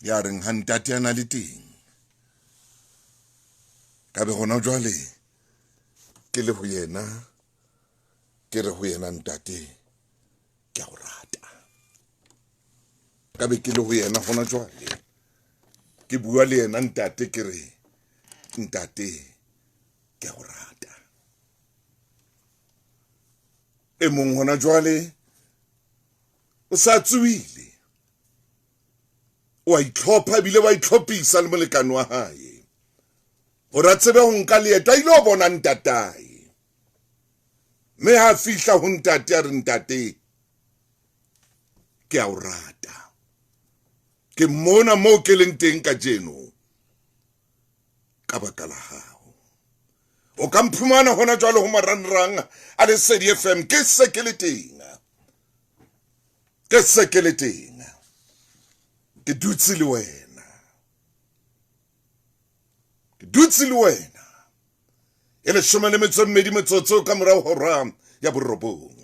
ya reng ha ntate ana le teng ka be gona jwale ke le ho yena ke re ho yena ntate ke a go rata ka be ke le ho yena gona jwale ke bua le yena ntate ke re ntate ke a go rata e mong hona jwale o sa tsuile wa itlhopha bile wa itlhophisa le molekane wa hae hore a tsebe ho nka leeto a ile ho bona ntatae mme ha fihla ho ntate a re ntate ke a o rata ke mona mo ke leng teng ka jeno ka baka la hao o ka mphumana hona jwale ho marangrang a Lesedi FM ke se ke le teng ke dutse le wena e le 12 metsotso ka morao hora ya borobong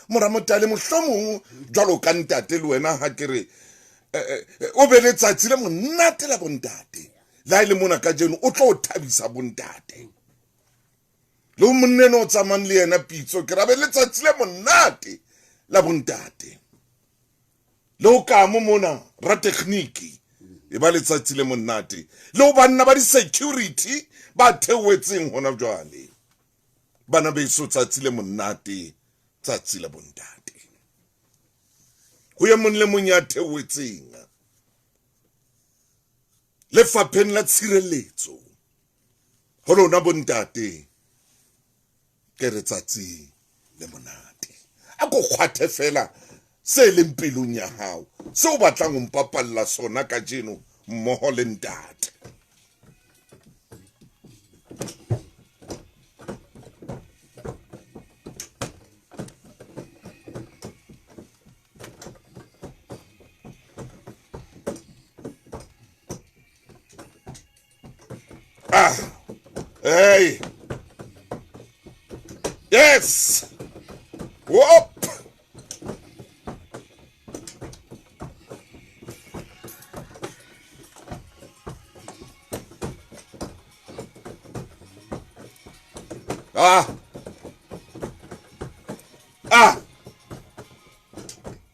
mora motale mohlomong jwalo ka ntate le wena ha ke re o be letsatsi le monate la bontate la ile mona ka jeno o tlo thabisa bontate le o monneno o tsamang le yena pitso ke ra be letsatsi le monate la bontate le o ka mo mona ra tekhniki e ba letsatsi le monate le o banna ba di security ba theowetseng hona jwale bana be so tsatsi le monate tsatsi la bontate ho ya mon le monya theowetseng le fapheng la tshireletso ho lona bontate ke re tsatsi le monate a go kgwathe fela se leng pelong ya hao se o batlang ho mpapalla sona ka jeno mmoho le ntate hey yes whoop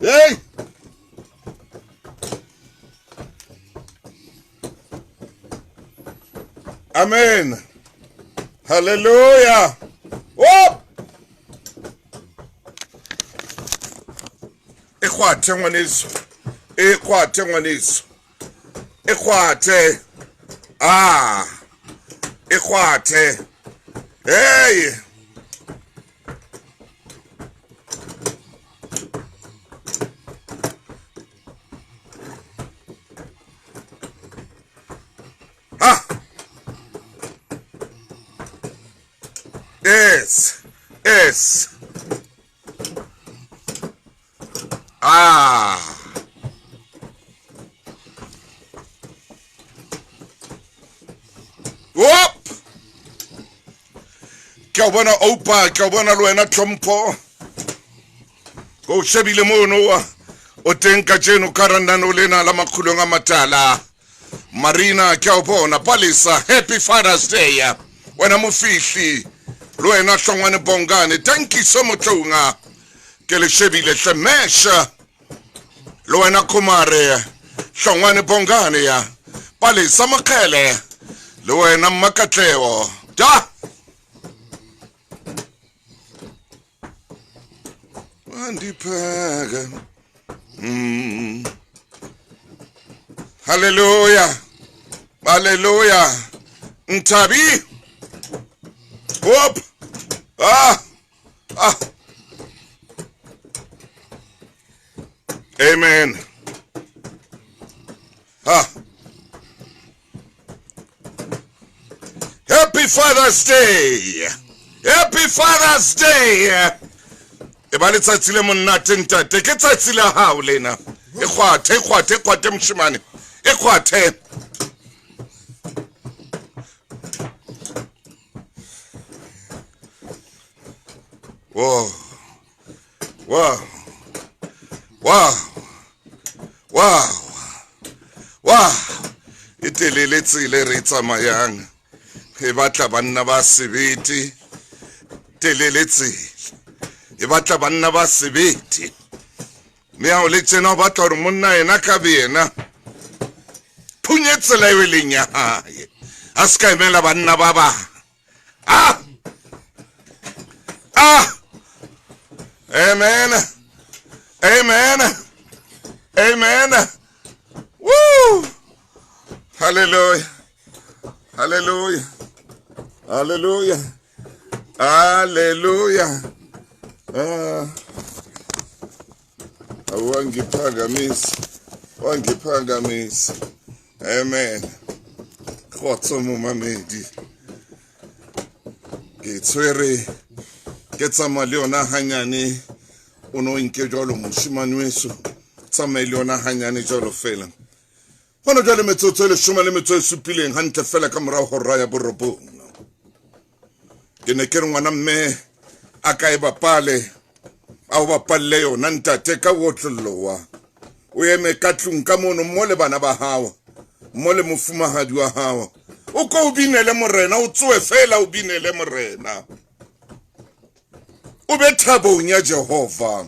hey amen hallelujah whoop ekhwathe ngwaneso ekhwathe ekhwathe hey yes whoop ke o bona opa ke o bona le wena tlhompho go shebile mono o teng ka jeno karandano lena la makhulong a matala Marina ke o bona Palisa happy Father's Day wena mofihli lo wena hlongwane bongane thank you so much unga ke le shebile hlemesha lo wena khumare hlongwane bongane ya Palisa makhele lo wena makatleo da Andipaga hallelujah Ntabi whoop amen happy Father's Day e ba le tsatsi le monate ntate ke tsatsi la hao lena ekhwathe mshimane ekhwathe wow Wow, e telele tsile re tsamayang e batla banna ba sebete telele tsile e batla banna ba sebete me a o le tsena o batla hore monna ena ka bena phunyetsela e leng ya hae a ska emela banna ba ba amen amen amen. Woo! Hallelujah. Hallelujah. Hallelujah. Hallelujah. Wangiphakamise. Amen. Khotso mo mamedi. Ke tswere ke tsama le yona hanyane o no nke jalo moshimane weso tsama le yona hanyane jalo fela. Hona jale metsotso le shoma le metso e supileng hantle fela ka morao ho raya borobong. Ke ne ke re ngwana mme a ka e bapale a o bapalle yona ntate ka wotlolowa o eme ka tlung ka mono mo le bana ba hao mo le mofumahadi wa hao o ko o binele morena o tsoe fela o binele morena o be thabong ya Jehova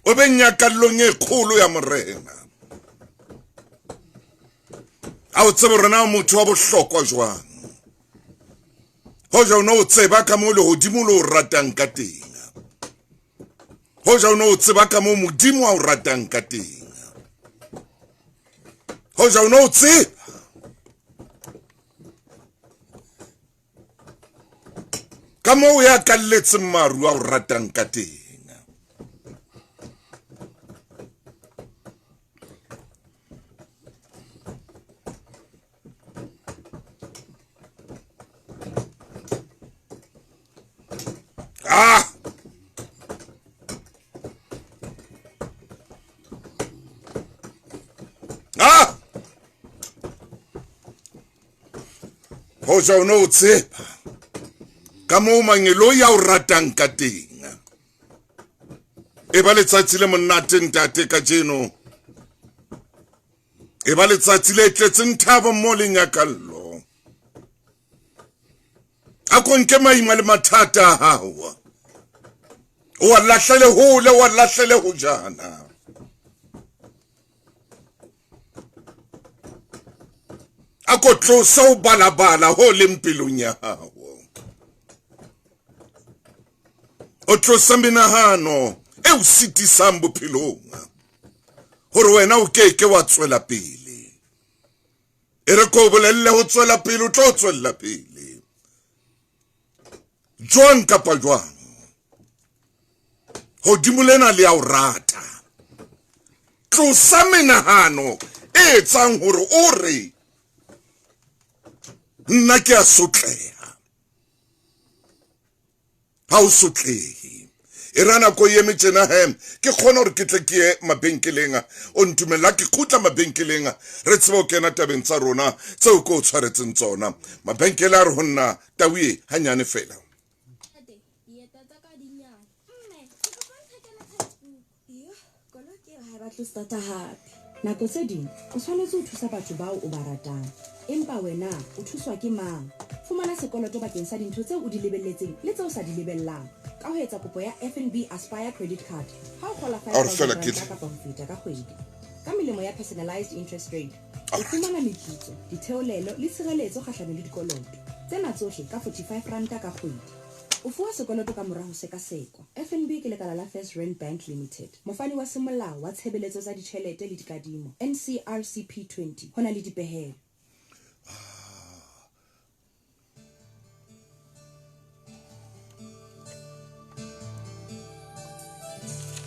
o be nyakallong e kgolo ya morena a o tsebe rena motho wa bohlokwa jwang hoja o tseba ka mo le hodimo le o ratang ka teng hoja o tseba ka mo modimo a o ratang ka teng hoja o tseba ka mo ya kalletse maru a o ratang ka teng hoja o tseba ka mo mangelo ya o ratang ka teng e ba letsatsi le monate ntate ka jeno e ba letsatsi le tletseng thabo mo le nyakallo a konke maima le mathata a hao o a lahlele hole o a lahlele ho jana a ko tlosa o balabala ho le mpelong ya hao o tlosa menahano e o sitisang bophelong hore wena o keke wa tswela pele e re ko bolelle ho tswela pele o tlo tswela pele jwang kapa jwang hodimo lena le a o rata tlosa menahano e etsang hore o re nna ke a sotleha ha o sotlehe e rana ko yeme tjena ke kgona hore ke tle ke ye mabenkeleng o ntumela ke khutla mabenkeleng re tsebo kena tabeng tsa rona tseo ko tshwaretseng tsona mabenkele a re honna tawie hanyane fela nako tse ding o tshwanetse o thusa batho bao o ba ratang empa wena o thuswa ke mang fumana sekoloto bakeng sa dintho tseo o di lebelletseng le tseo sa di lebellang ka ho etsa kopo ya FNB Aspire Credit Card ha o kgola 5,000 kapa ho feta ka kgwedi ka melemo ya personalized interest rate o fumana meputso ditheolelo le tshireletso kgahlano le dikoloto tsena tsohle ka 45 ranta ka kgwedi o fuwa sekoloto ka mora ho sekasekwa FNB ke lekala la First Rand Bank Limited mofani wa semolao wa tshebeletso tsa ditjhelete le dikadimo NCRCP 20 hona le dipehelo.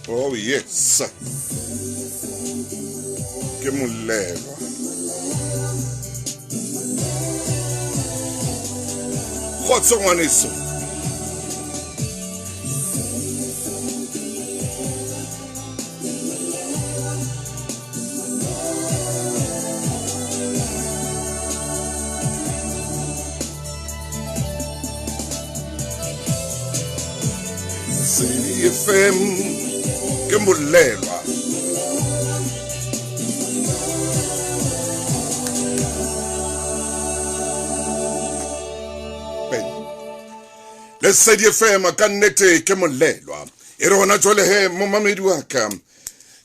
Oh yes ke molelo khotso ngwaneso CFM ke molelwa Lesedi FM ka nnete ke molelwa e re hona jwale he momamedi wa ka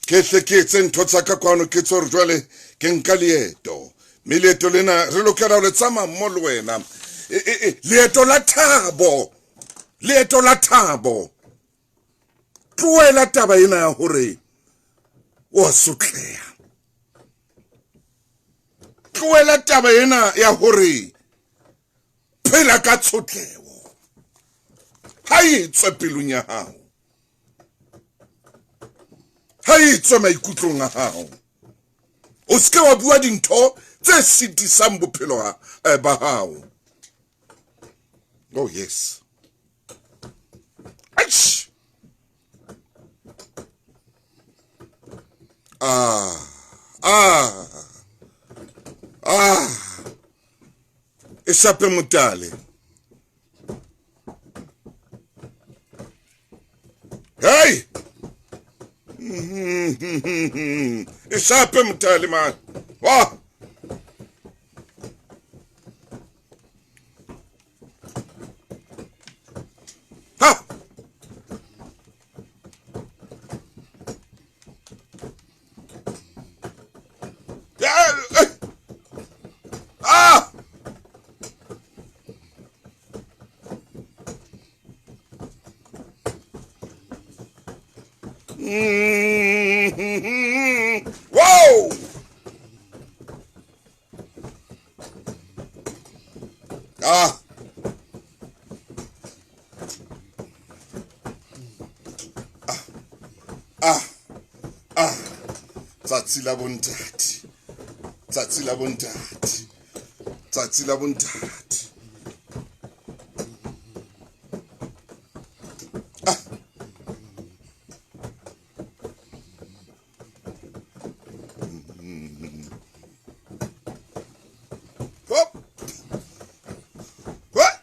ke hle ke etse ntho tsa ka kwano ke tsore jwale ke nka leeto mme leeto lena re lokela ho le tsamaya mmo le wena leeto la thabo tloela taba ena ya hore wa sotleha tloela taba ena ya hore phela ka tsotleo ha itswe pelong ya hao ha itswe maikutlong a hao o ske wa bua dintho tse sitisang bophelo ba hao. Oh yes. Aish. Esape Mutale. Hey! Esape Mutale, man. Wah! Ha! Whoa! Tsatsi la bontati. Tsatsi la bontati. Tsatsi la bontati. Hop. What?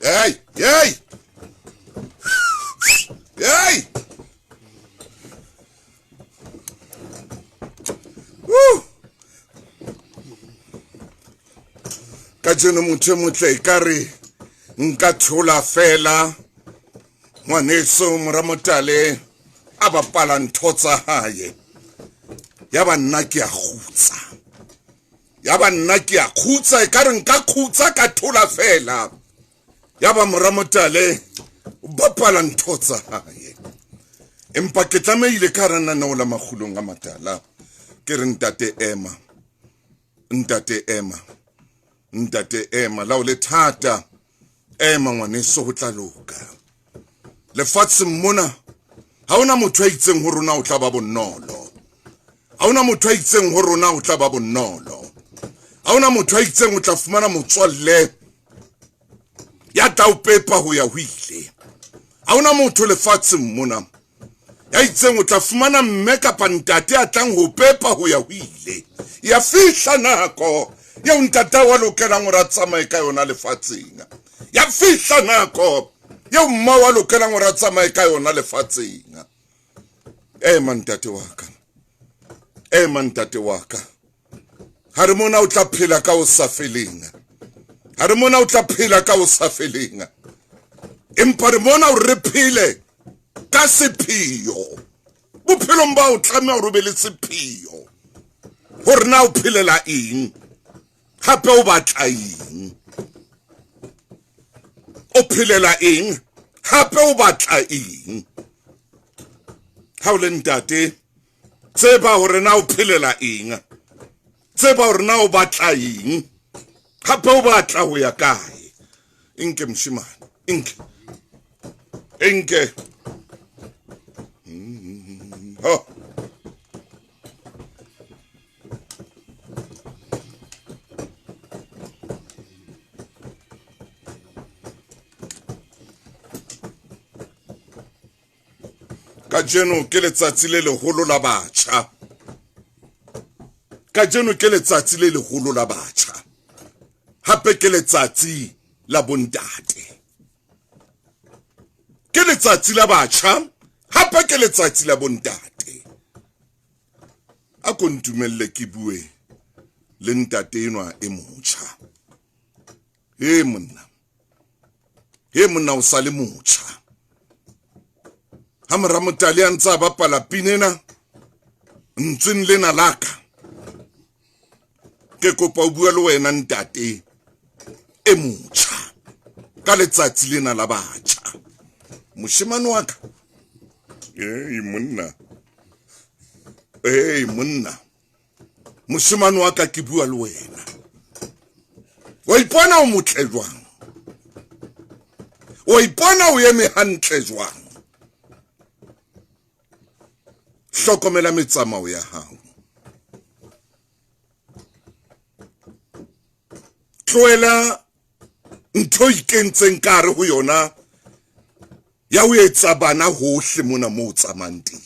Hey! Yay! Yay! Woo! Kajeno motho motle kare nka thola fela ngwaneso Moramotale a bapala ntho tsa hae ya ba nna ke a khutsa e kare nka khutsa ka thola fela ya ba Moramotale o bapala ntho tsa hae empa ke tlameile ka rana na ola magulong a matala ke re ntate Emma la o le thata Emma ngwaneso ho tla loka lefatshe mona ha ona motho a itseng ho rona o tla ba bonolo ha ona motho a itseng ho rona o tla ba bonolo ha ona motho a itseng o tla fumana motswalle ya tla o pepa ho ya hwile ha ona motho lefatshe mona ya itseng o tla fumana mme kapa ntate a tlang ho pepa ho ya hwile ya fihla nako ya ntata wa lokelang ra tsamaye ka yona lefatsheng ya fihla nako ya mma wa lokelang ra tsamaye ka yona lefatsheng ntate waka ha re mona o tla phela ka o sa feleng empa re mona o re phele ka sephio bophelong ba o tlameha o be le sephio hore na o phelela eng hape o batla eng o phelela eng hape o batla eng ha o le ntate tseba hore na o phelela eng tseba hore na o batla eng hape o batla ho ya kae inke mshimane inke ho kajeno ke letsatsi le leholo la batjha hape ke letsatsi la bontate ke letsatsi la batjha hape ke letsatsi la bontate a kontumelle ke bue le ntate enwa e motjha. He monna o sa le motjha. Ha Moramotale a ntse a bapala pinena ntseng lena laka, ke kopa o bua le wena ntate e motjha ka letsatsi lena la batjha. Moshemane wa ka, monna, moshemane wa ka ke bua le wena. Wa ipona o motle jwang? Wa ipona o eme hantle jwang? Hlokomela metsamao ya hao. Tlohela ntho ikentseng kare ho yona ya o etsa bana hohle mona mo tsamang teng.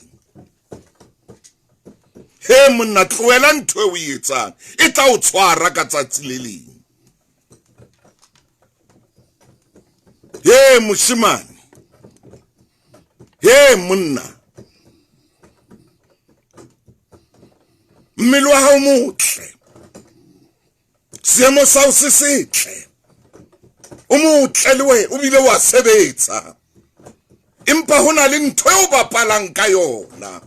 He monna, tlohela ntho e o etsang, e tla o tshwara ka tsatsi le leng. He moshemane, he monna, mmele wa hao motle, seemo sa hao se setle, o motle le we, o bile wa sebetsa, empa hona le ntho eo bapalang ka yona.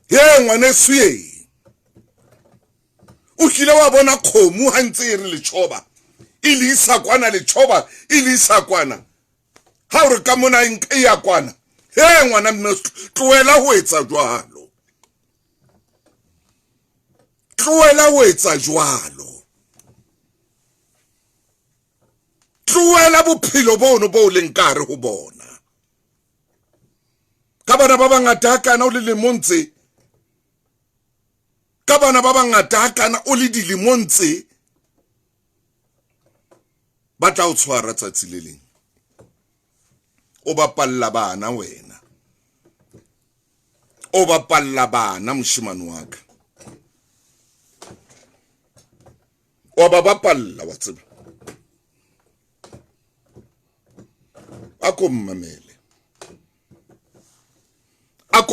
He ngwaneso ye, o kile wa bona kgomo ha ntse e re letjhoba, ili isa kwana letjhoba, ili isa kwana, ha o re ka mona e ya kwana. He ngwana mmeso, tlohela ho etsa jwalo, tlohela ho etsa jwalo, tlohela bophelo bono bo leng kare ho bona. Ka bana ba bangata hakana o le lemong tse, ka bana ba bangata hakana o le dilemong tse, ba tla o tshwara tsatsi le leng. O bapalla bana wena, o bapalla bana moshemane wa ka, o ba bapalla wa tseba. Ako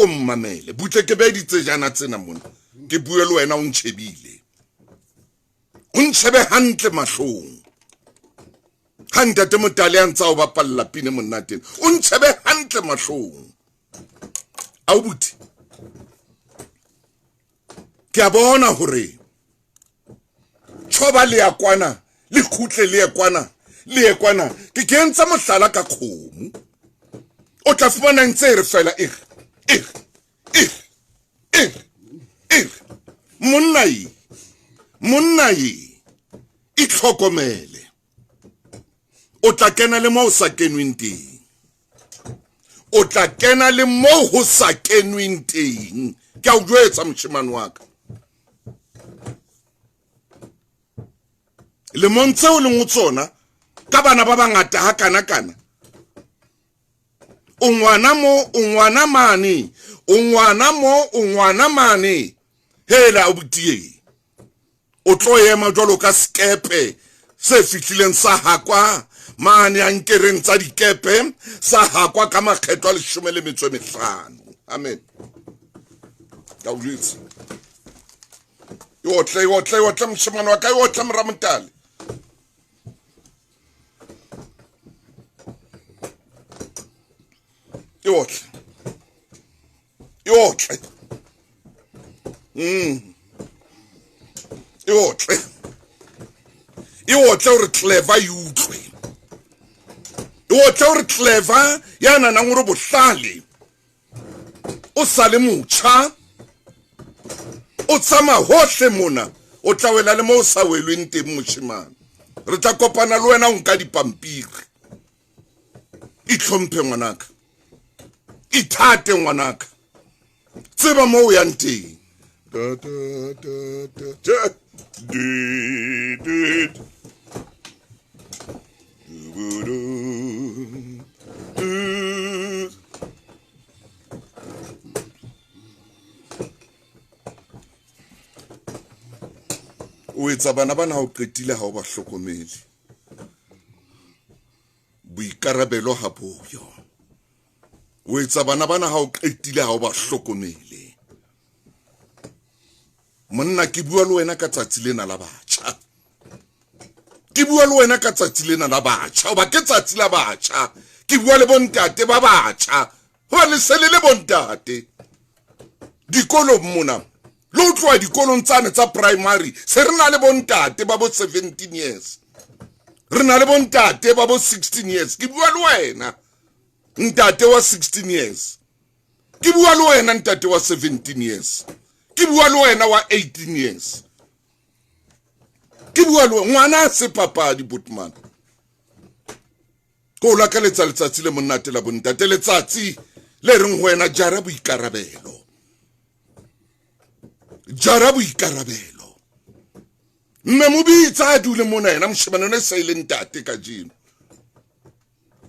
mmamele, butle ke be ditsejana tsena mona, ke bue le wena o ntshebile, o ntshebe hantle mahlong. Ha ntate Motale a ntsa o bapalla pine monateng, o ntshebe hantle mahlong. Au buti, ke a bona hore tshoba le ya kwana, le khutle le ya kwana, le ya kwana, ke kentsa mohlala ka kgomo. O tla fumana ntse re fela monna ye, itlhokomele. O tla kena le mo o sa kenweng teng, o tla kena le mo ho sa kenweng teng. Ke a o jwetsa moshemane wa ka, le montse o leng o tsona ka bana ba bangata ha kana, o ngwana mo, o ngwana mane, o ngwana mo, o ngwana mane. Hela o butie, o tlo ema jwalo ka skepe se fihlileng sa hakwa mane a nkereng tsa dikepe, sa hakwa ka makgetlo a 15. Amen. Ka o jwetsa, yotle moshemane wa ka, yotle Moramotale. Yotle ore clever yutlwe, yotle ore clever yana na ngoro bohlale, o sale motjha, o tsama hohle mona, o tla wela le mo o sa welweng teng moshemane. Re tla kopana le wena o nka dipampiri. Itlhomphe ngwanaka, ithate ngwanaka, tseba mo o yang teng. O etsa bana bana o qetile ha o ba hlokomele. Boikarabelo ha boyo. O etsa bana bana ha o qetile ha o ba hlokomele. monna ke bua le wena ka tsatsi lena la batjha. Ke bua le wena ka tsatsi lena la batjha, o ba ke tsatsi la batjha. Ke bua le bontate ba batjha, ho le sele le bontate. Dikolo mona, lo tloa dikolong tsane tsa primary, se re na le bontate ba bo 17 years. Re na le bontate ba bo 16 years. Ke bua le wena, ntate wa 16 years. Ke bua le wena ntate wa 17 years. Ke bua le wena wa 18 years. Ke bua le ngwana se papadi botman. Ko la ka letsatsi le monate la bontate letsatsi le reng ho wena jara boikarabelo. Jara boikarabelo. Mme mo bitsa a dule mona yena moshemane ne sa ile ntate ka jeno.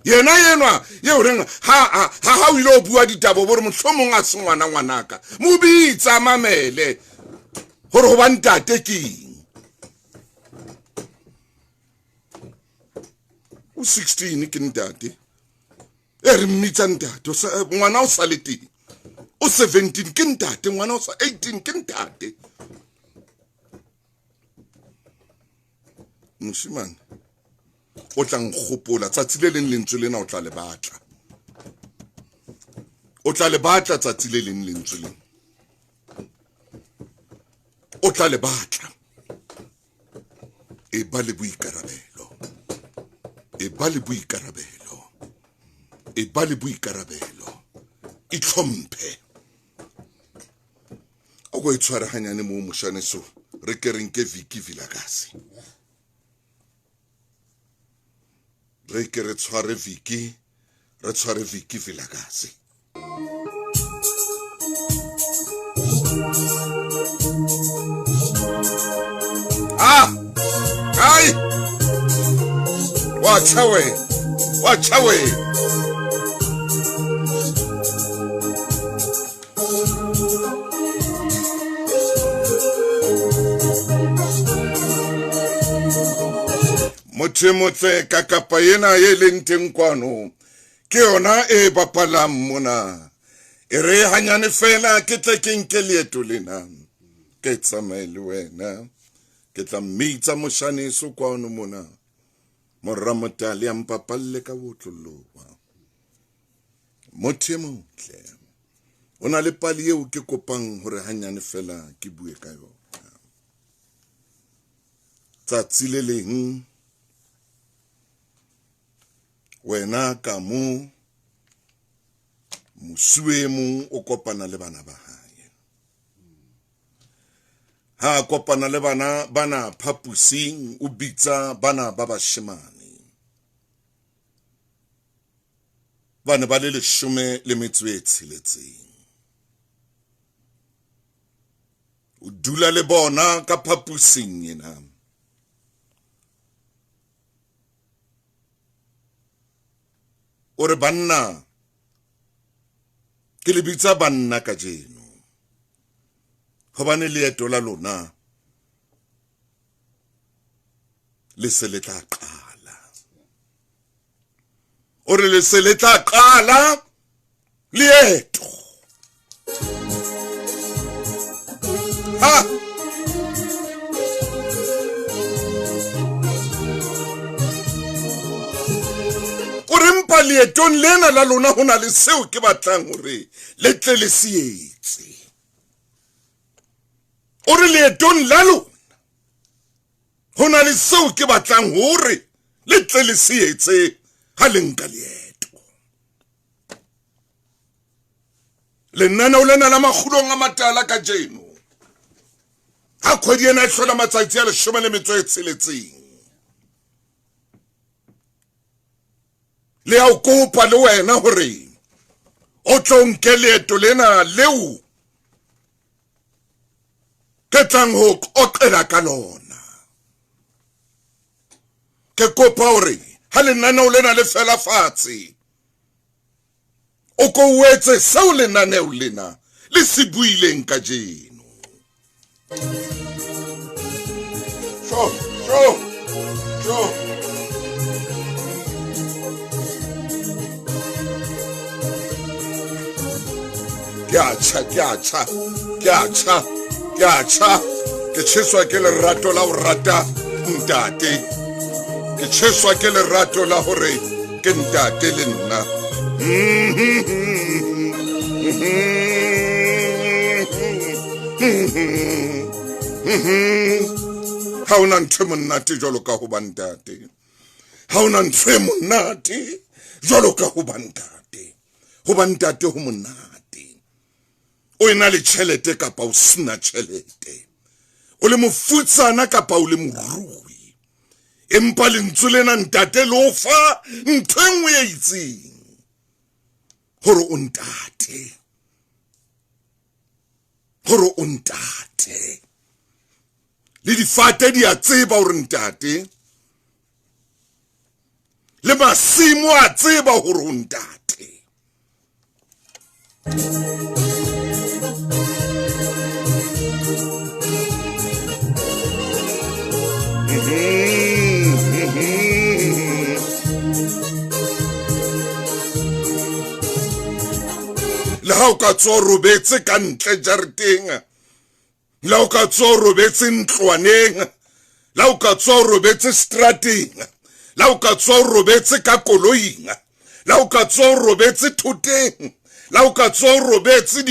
Yena yenwa ye o reng ha o ile o bua ditabo bore mohlomong a se ngwanaka. Mo bitsa mamele hore ho ba ntate ke o 16 ke ntate. Re mmitsa ntate ngwana o sa le teng. O 17 ke ntate, ngwana o sa 18 ke ntate. Moshimane o tla nkgopola tsatsi le leng lentswe lena o tla le batla. O tla le batla tsatsi le leng lentswe lena. O tla le batla. E ba le boikarabelo. E ba le boikarabelo. E ba le boikarabelo. E tlhomphe. O go itshwara hanyane mo moshane so re ke reng ke Vicky Vilakazi. Re ke re tshware Vicky, re tshware Vicky Vilakazi. Ai watch away. Motse ka kapa yena ye leng teng kwano ke yona e bapalang mona. E re hanyane fela ke tle ke nke leeto lena. Ke tsamaye le wena. Ke tla mmitsa moshane so kwano mona. Moramotale a mpapalle ka botlolowa. Motho motle. Ona le pali eo ke kopang hore hanyane fela ke bue ka yona. Tsatsi le leng wena ka mo mosuwe mo o kopana le bana ba hae. Ha kopana le bana phapusing o bitsa bana ba bashemane. Bana ba le 16. O dula le bona ka phapusing yena. Ore banna ke le bitsa banna ka jeno hobane leeto la lona le se le tla qala. Ore le se le tla qala leeto. Leetong lena la lona ho na le seo ke batlang hore le tle le sietse. Ore leetong la lona ho na le seo ke batlang hore le tle le sietse ha le nka leeto. Lenana o lena la makgulong a matala ka jeno. Ha kgwedi ena e hlola matsatsi a 16. Le au kopa le wena hore o tlo nke leeto lena leo ke tlang ho qoqela ka lona. Ke kopa hore ha lenaneo lena le fela fatshe o ko wetse seo lenaneo lena le se buileng ka jeno. Sure. Ke a cha. ke tsheswa ke lerato la ho rata ntate, ke tsheswa ke lerato la hore ke ntate le nna. Ha ona ntho e monate jwalo ka ho ba ntate, ha ona ntho e monate jwalo ka ho ba ntate. Ho ba ntate ho monate, o ena le tjhelete kapa o sena tjhelete, o le mofutsana kapa o le morui, empa lentswe lena ntate le o fa ntho e nngwe e itseng, hore o ntate, hore o ntate. Le difate di a tseba hore ntate, le masimo a tseba hore o ntate. Le ha o ka tswa robetse ka ntle jareteng, le ha o ka tswa robetse ntlwaneng, le ha o ka tswa robetse strateng, le ha o ka tswa robetse ka koloing, le ha o ka tswa robetse thoteng, le ha o ka tswa robetse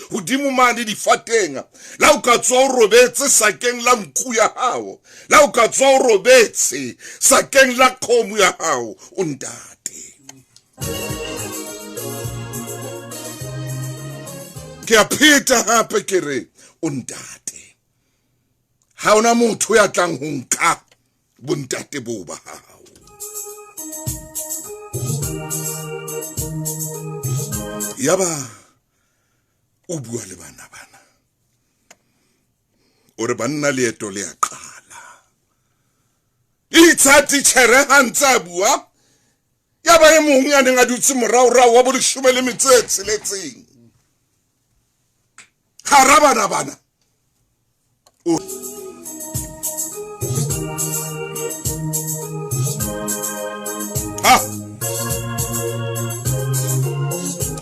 hodimo mane difateng, le ha o ka tswa robetse sakeng la nku ya hao, le ha o ka tswa robetse sakeng la kgomo ya hao, o ntate. Ke a pheta hape ke re o ntate. Ha ona motho ya tlang ho nka bontate bo ba hao. Yaba o bua le bana, o re banna leeto le a qala. Itsa titjhere ha ntse bua, yaba e mong ya neng a dutse morao wa bo 16. Harabana bana.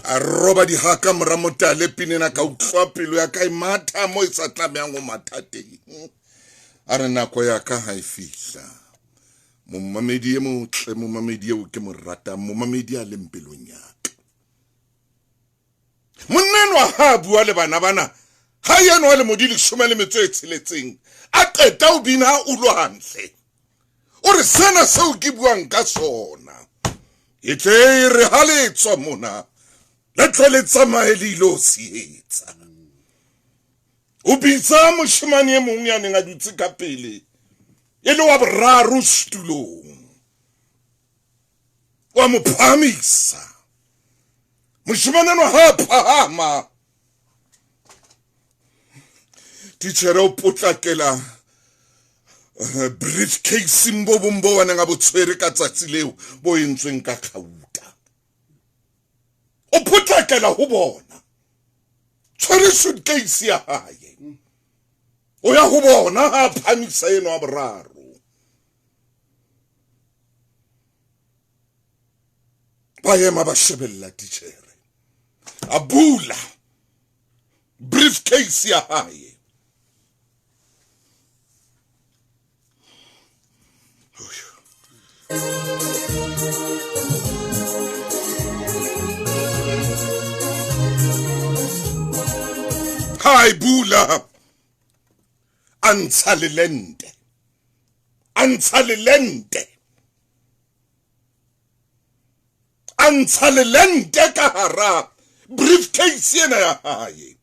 A roba di haka mramota le pinena ka utlwa pelo ya ka matha mo isa tlamehang go mathateng. A re nako ya ka ha e fihla. Momamedi e motle, momamedi eo ke mo ratang, momamedi a le mpelong ya ka. Monenwa ha bua le bana ha yena le modile 16 a qeta o bina o lwantle, o re sena seo ke buang ka sona e tle re ha le tswa mona le tle tsamae le ilo sietsa. O bitsa moshemane e mong ya neng a dutse ka pele e le wa boraro stulong, wa mo phamisa. Moshemane no ha phahama, titjhere o potlakela briefcase mbo bombo wa nang a botswere ka tsatsi leo bo entsweng ka khauta. O potlakela ho bona, tshwere suitcase ya hae, o ya ho bona ha phamisa eno a boraro. Ba ema ba shebella titjhere, a bula briefcase ya hae. Hai bula, antsha lelente ka hara briefcase ena ya hae.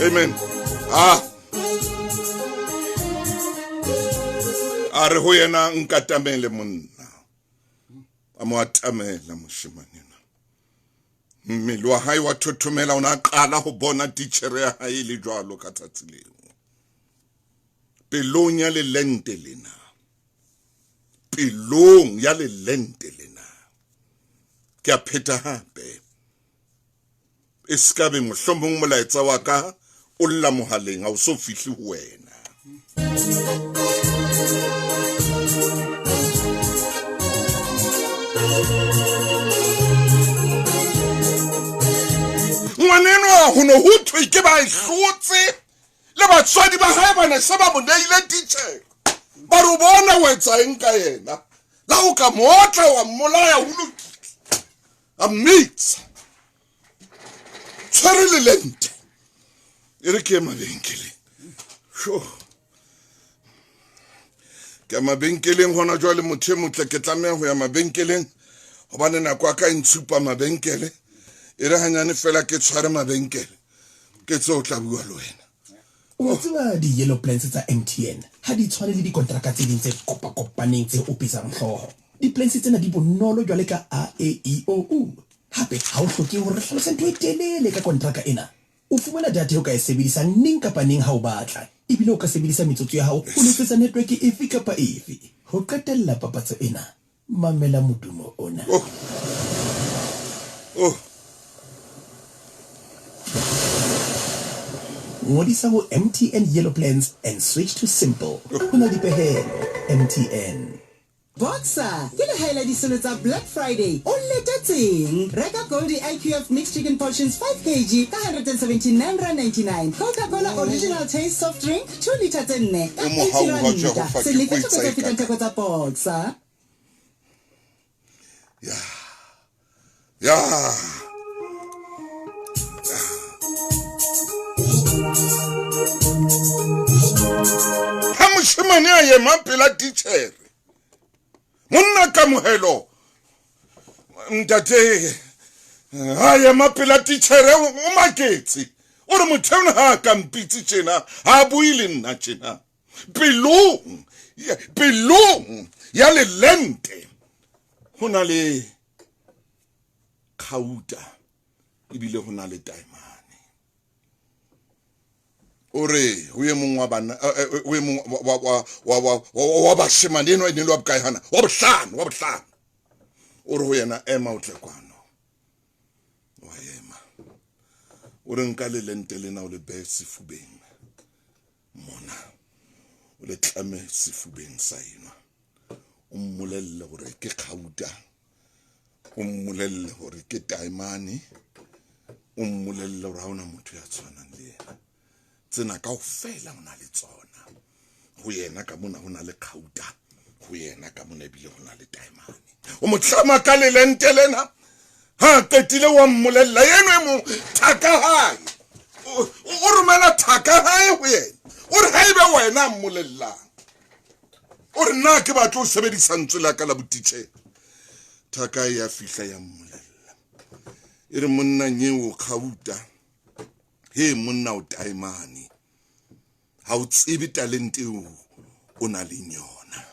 Amen. A re ho yena nkatamele monna, a mo atamela moshemanena. Mmele wa hae wa thothomela, ona qala ho bona titjhere ya hae le jwalo ka tsatsi leo. Pelong ya lelente lena, ke a pheta hape. E skabe mohlomong molaetsa wa ka o lla mohaleng, ha o so fihle ho wena. ho no ho thwe ke ba hlotse le batswadi ba hae ba ne se ba mo neile teacher ba re bona o etsa eng ka yena la o ka motla wa mmolaya ho lokile a mix tshware le lente e re ke mabenkeleng ke mabenkeleng hona jwale motho motle ke tlameha ho ya mabenkeleng hobane nako aka ntsupa mabenkele e re hanyane fela ke tshware mabenkele ke tso tla bua le wena o tseba di yellow plans tsa MTN ha di tshwane le di kontraka tse ding tse kopaneng tse opisang hlooho di plans tsena di bonolo jwale ka AEOO hape ha o hloke hore re hlalose ntho e telele ka kontraka ena o fumana data o ka e sebedisang ning kapa ning ha o batla ebile o ka sebedisa metsotso ya hao ho letsetsa network efe kapa efe ho qetella papatso ena mamela modumo ona ngodisa ho MTN Yellow Plans and switch to simple hona dipehelo MTN Boxer, ke le haela di solo tsa Black Friday. O letetseng. Reka Goldie IQF mixed chicken portions 5 kg ka R179.99. Coca-Cola original taste soft drink 2 liters e 4 ka R80. Seleka tsa fitanteko tsa Boxer. Ya ha moshemane a ye mapela teacher monna ka mohelo ntate ha ye mapela teacher o maketse o re motheo ha ka mpitsi tjena ha buile nna tjena pelong ya le lente hona le khauta ibile hona le taimane ore ho ye mong wa bana o ye mong wa bashemane eno ene lo bokae hana wa bohlano ore ho yena ema o tle kwano wa ema ore nka le lente lena o le be sefubeng mona o le tlame sefubeng sa ena o mmolelle hore ke khauta o mmolelle hore ke taimane o mmolelle hore ha ona motho ya tshwanang le yena tsena kaofela o na le tsona ho yena ka mona hona le khauta ho yena ka mona bile hona le taimane o motlama ka le lente lena ha qetile wa mmolella yena mo thaka hae o romela thaka hae ho yena o re haebe wena mmolella o re nna ke batlo o sebedisa ntswe la ka la botitjhe thaka ya fihla ya mmolella e re monna nyeo khauta he monna o taimane ha o tsebe talente o na le yona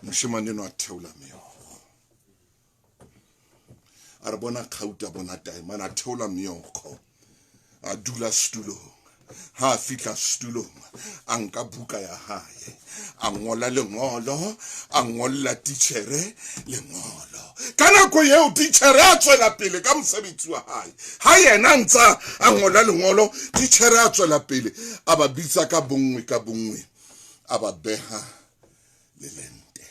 moshemane no a theola meokgo a re bona khauta bona taimane a theola meokgo a dula stulong ha fihla stulong a nka buka ya hae a ngola lengolo a ngolla titjhere lengolo ka nako eo titjhere a tswela pele ka mosebetsi wa hae ha yena ntsa a ngola lengolo titjhere a tswela pele a ba bitsa ka bongwe a ba beha le lente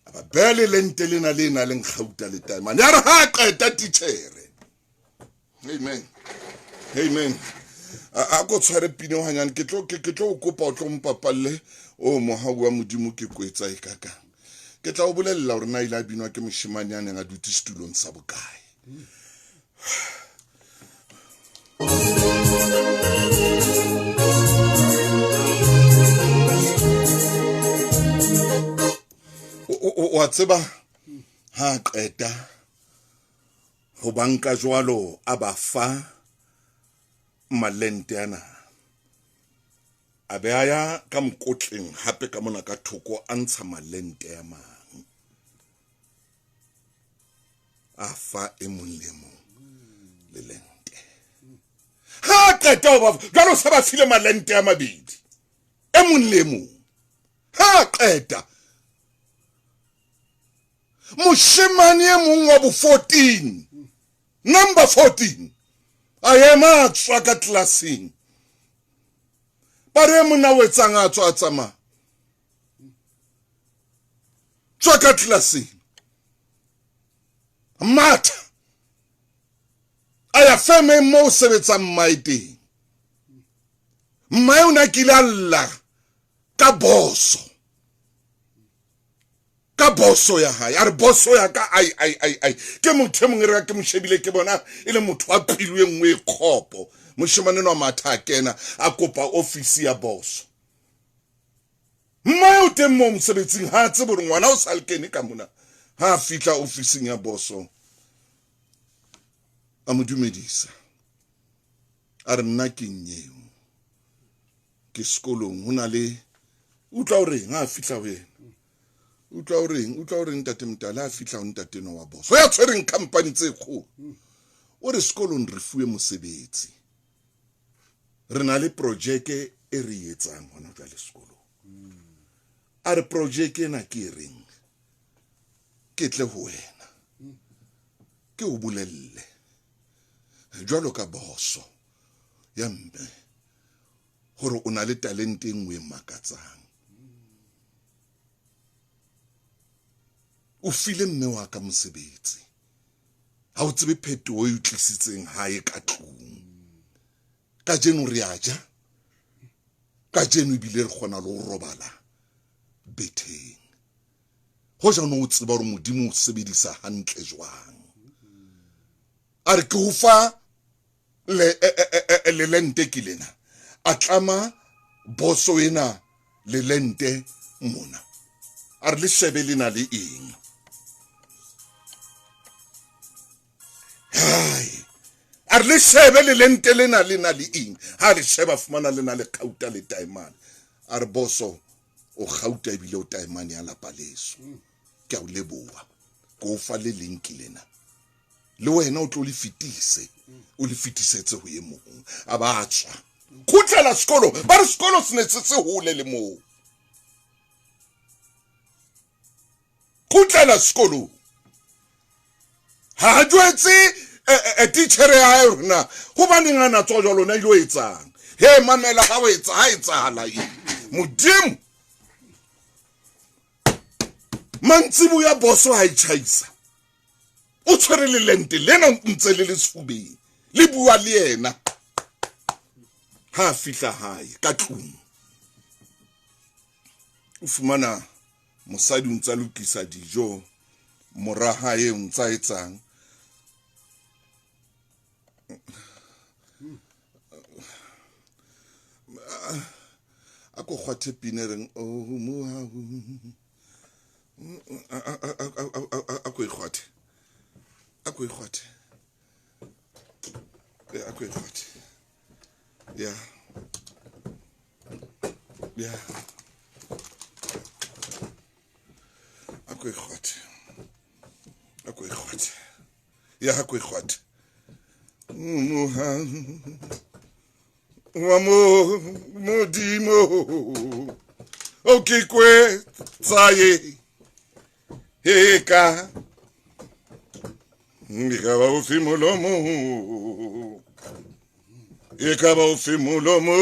a ba beha le lente lena le nkgauta le taimane ya re ha qeta titjhere amen a go tshware pine o hanyane ke tlo o kopa o tlo mpapalle o mohau wa modimo ke kwetsa e kaka ke tla o bolella hore na ile a binwa ke moshemane a neng a dutse setulong sa bokae wa tseba ha qeta ho banka jwalo a ba fa malente ana a be aya ka mokotleng hape ka mona ka thoko a ntsha malente ya mang a fa e mong le mong le lente ha qeta ho ba jwalo se ba file malente a mabedi e mong le mong ha qeta moshemane e mong wa bo 14 number 14 I am a tswa ka tlaseng ba re mona o etsang a tswa tsama tswa ka tlaseng aya feme mo sebetsa mmaiteng mmae una kilalla ka boso ya hae a re boso ya ka ai ke motho mongwe re ke mo shebile ke bona ile motho a philwe nngwe e khopo moshimane no matha a kena a kopa office ya boso mmae o teng mo mosebetsing ha tse bore ngwana o sa lekene ka mona ha fitla officing ya boso a mo dumedisa a re nna ke nyeo ke sekolong hona le utla o reng ha fitla ho yena utla o reng ntate Mtala a fitla ho ntate no wa boso ya tshwereng company tse kgolo o re sekolong re fuwe mosebetsi re na le project e re etsang hona tla le sekolo a re project ena ke reng ke tle ho wena ke o bolelle jwalo ka boso ya mme hore o na le talente engwe makatsang o file mme wa ka mosebetsi ha o tsebe phetoho e tlisitseng hae ka tlung ka jeno re aja ka jeno bile re kgona le ho robala betheng ho jana o tseba hore modimo o sebedisa hantle jwang a re ke ho fa le lente ke lena a tlama boso ena le lente mona a re le shebe lena le eng hai a re le shebe le lente lena le eng ha le sheba fumana lena le khauta le taimane a re boso o khauta ebile o taimane ya lapa leso ke a o leboha go fa le link lena le wena o tlo le fitise o le fitisetse ho ye mong a ba tswa khutlela sekolo ba re sekolo sene se hole le moo khutlela sekolo ha jwetse teacher ya rona ho ba nngana tswa jalo na ilo etsang he mamela ha o etsa ha etsahala e modimo mantsibu ya boso ha ichaisa o tshwere le lente lena ntse le sefubeng le bua le yena ha fihla hae ka tlung o fumana mosadi o ntsa lokisa dijo mora hae o ntsa etsang ako khwathe pinereng o mo ha ako khwathe yeah ako khwathe yeah ako khwathe Wamo modimo okikwe tsaye heka ngikaba ufimulomo ekaba ufimulomo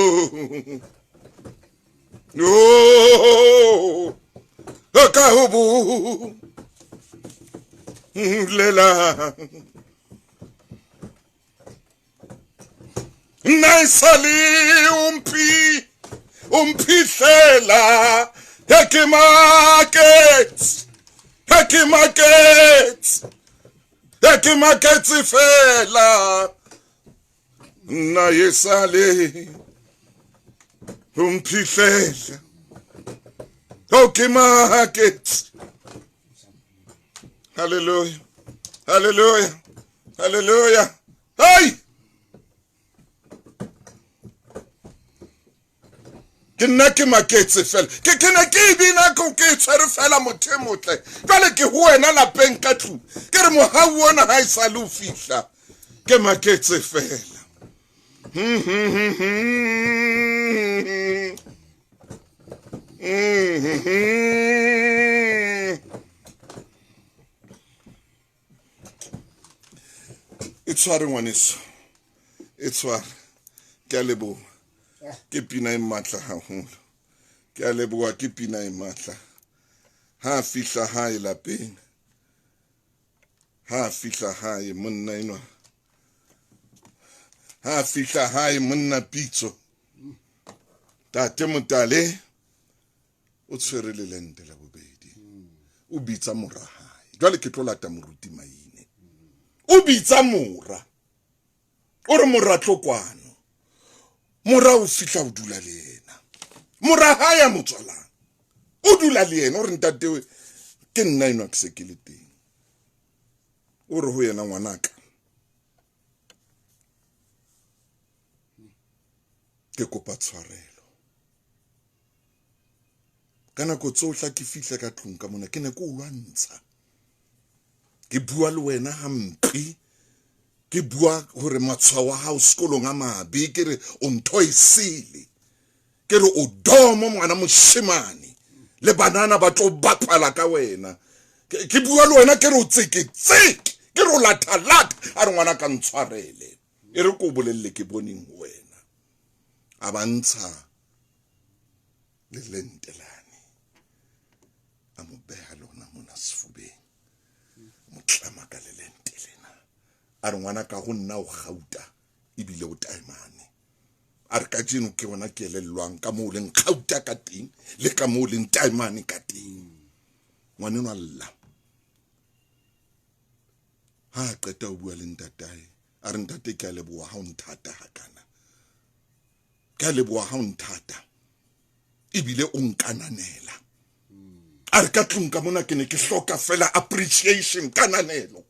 no akahubu lela naisali umpihlela Hekimarket fela naisali umpihlela Hekimarket hallelujah hey ke nna ke maketse fela ke na ke bina ko ke tshwere fela mothemotle jwale ke ho wena lapeng ka tlu ke re mohau ona ha isa le o fihla ke maketse fela itshware ngwaneso itshware ke a leboha ke pina e matla haholo ke a leboha ke pina e matla ha fihla hae lapeng ha fihla hae monna enwa ha fihla hae monna Pitso tate Motale o tshwere le lente la bobedi o bitsa mora hae jwale ke tlo lata moruti Maine o bitsa mora o re mora tlokwano mora o fihla o dula le yena mora hae ya motswalang o dula le yena o re ntate ke nna eno ke se ke le teng o re ho yena ngwanaka ke kopa tshwarelo ka nako tsohle ke fihla ka tlung ka mona ke ne ko lwantsha ke bua le wena hampe ke bua hore matshwao a hao sekolong a mabe ke re o ntho isile ke re o domo ngwana moshemane le banana ba tlo bapala ka wena ke bua le wena ke re o tseketseke ke re o lathalata a re ngwana ka ntshwarele e re ko bolelle ke boneng wena a bantsha le lentelane a mo beha lona mona sefubeng mo tlama ka le lentelena a re ngwana ka go nna o gauta ebile o taemane a re ka jeno ke bona ke elellwang ka mo leng gauta ka teng le ka mo leng taemane ka teng ngwaneno alla ha qeta o bua le ntatae a re ntate ke a leboha ha o nthata hakana ka leboha ha o nthata ebile o nkananela a re ka tlung ka mona ke ne ke hloka fela appreciation kananelo